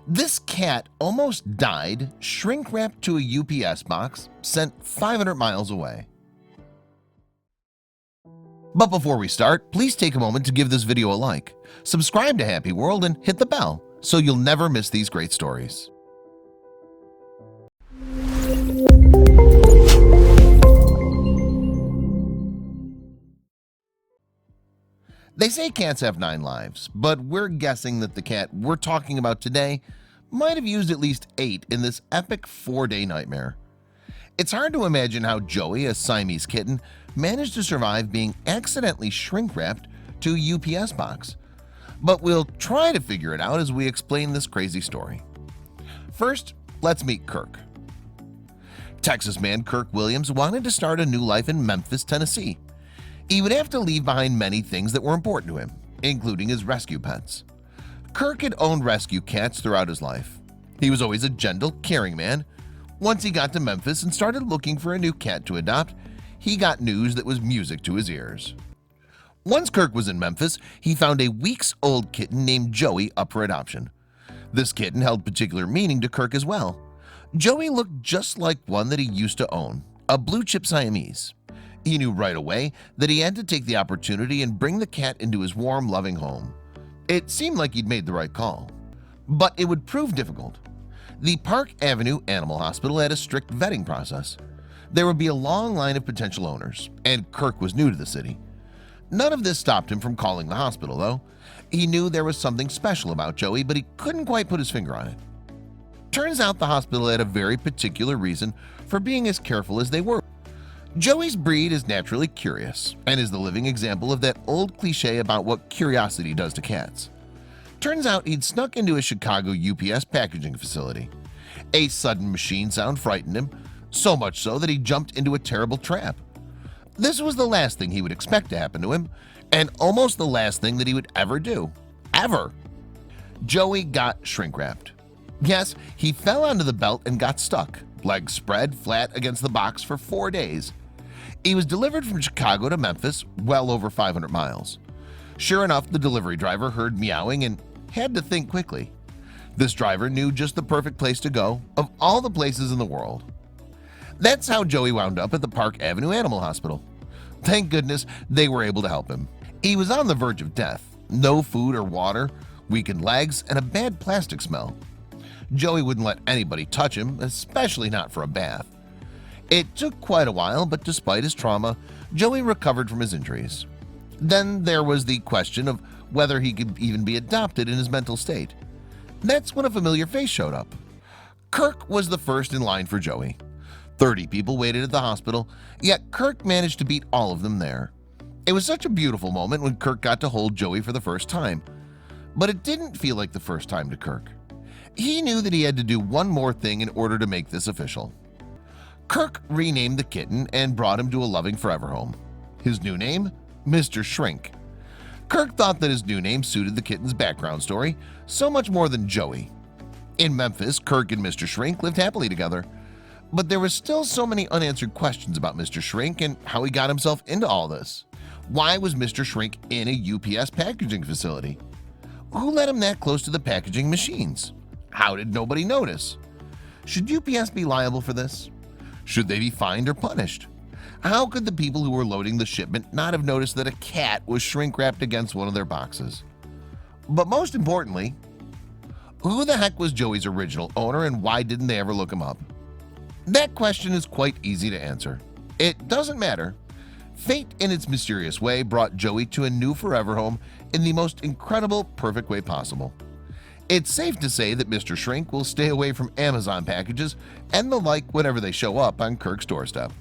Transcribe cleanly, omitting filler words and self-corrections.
This cat almost died shrink-wrapped to a UPS box sent 500 miles away. But before we start, please take a moment to give this video a like, subscribe to Happy World, and hit the bell so you'll never miss these great stories. They say cats have 9 lives, but we're guessing that the cat we're talking about today might have used at least 8 in this epic 4-day nightmare. It's hard to imagine how Joey, a Siamese kitten, managed to survive being accidentally shrink-wrapped to a UPS box, but we'll try to figure it out as we explain this crazy story. First, let's meet Kirk. Texas man Kirk Williams wanted to start a new life in Memphis, Tennessee. He would have to leave behind many things that were important to him, including his rescue pets. Kirk had owned rescue cats throughout his life. He was always a gentle, caring man. Once he got to Memphis and started looking for a new cat to adopt, he got news that was music to his ears. Once Kirk was in Memphis, he found a weeks-old kitten named Joey up for adoption. This kitten held particular meaning to Kirk as well. Joey looked just like one that he used to own, a blue-chip Siamese. He knew right away that he had to take the opportunity and bring the cat into his warm, loving home. It seemed like he'd made the right call, but it would prove difficult. The Park Avenue Animal Hospital had a strict vetting process. There would be a long line of potential owners, and Kirk was new to the city. None of this stopped him from calling the hospital, though. He knew there was something special about Joey, but he couldn't quite put his finger on it. Turns out the hospital had a very particular reason for being as careful as they were. Joey's breed is naturally curious and is the living example of that old cliche about what curiosity does to cats. Turns out he'd snuck into a Chicago UPS packaging facility. A sudden machine sound frightened him, so much so that he jumped into a terrible trap. This was the last thing he would expect to happen to him, and almost the last thing that he would ever do. Ever. Joey got shrink-wrapped. Yes, he fell onto the belt and got stuck, legs spread flat against the box for 4 days. He was delivered from Chicago to Memphis, well over 500 miles. Sure enough, the delivery driver heard meowing and had to think quickly. This driver knew just the perfect place to go of all the places in the world. That's how Joey wound up at the Park Avenue Animal Hospital. Thank goodness they were able to help him. He was on the verge of death, no food or water, weakened legs, and a bad plastic smell. Joey wouldn't let anybody touch him, especially not for a bath. It took quite a while, but despite his trauma, Joey recovered from his injuries. Then there was the question of whether he could even be adopted in his mental state. That's when a familiar face showed up. Kirk was the first in line for Joey. 30 people waited at the hospital, yet Kirk managed to beat all of them there. It was such a beautiful moment when Kirk got to hold Joey for the first time. But it didn't feel like the first time to Kirk. He knew that he had to do one more thing in order to make this official. Kirk renamed the kitten and brought him to a loving forever home. His new name? Mr. Shrink. Kirk thought that his new name suited the kitten's background story so much more than Joey. In Memphis, Kirk and Mr. Shrink lived happily together. But there were still so many unanswered questions about Mr. Shrink and how he got himself into all this. Why was Mr. Shrink in a UPS packaging facility? Who let him that close to the packaging machines? How did nobody notice? Should UPS be liable for this? Should they be fined or punished? How could the people who were loading the shipment not have noticed that a cat was shrink-wrapped against one of their boxes? But most importantly, who the heck was Joey's original owner and why didn't they ever look him up? That question is quite easy to answer. It doesn't matter. Fate, in its mysterious way, brought Joey to a new forever home in the most incredible, perfect way possible. It's safe to say that Mr. Shrink will stay away from Amazon packages and the like whenever they show up on Kirk's doorstep.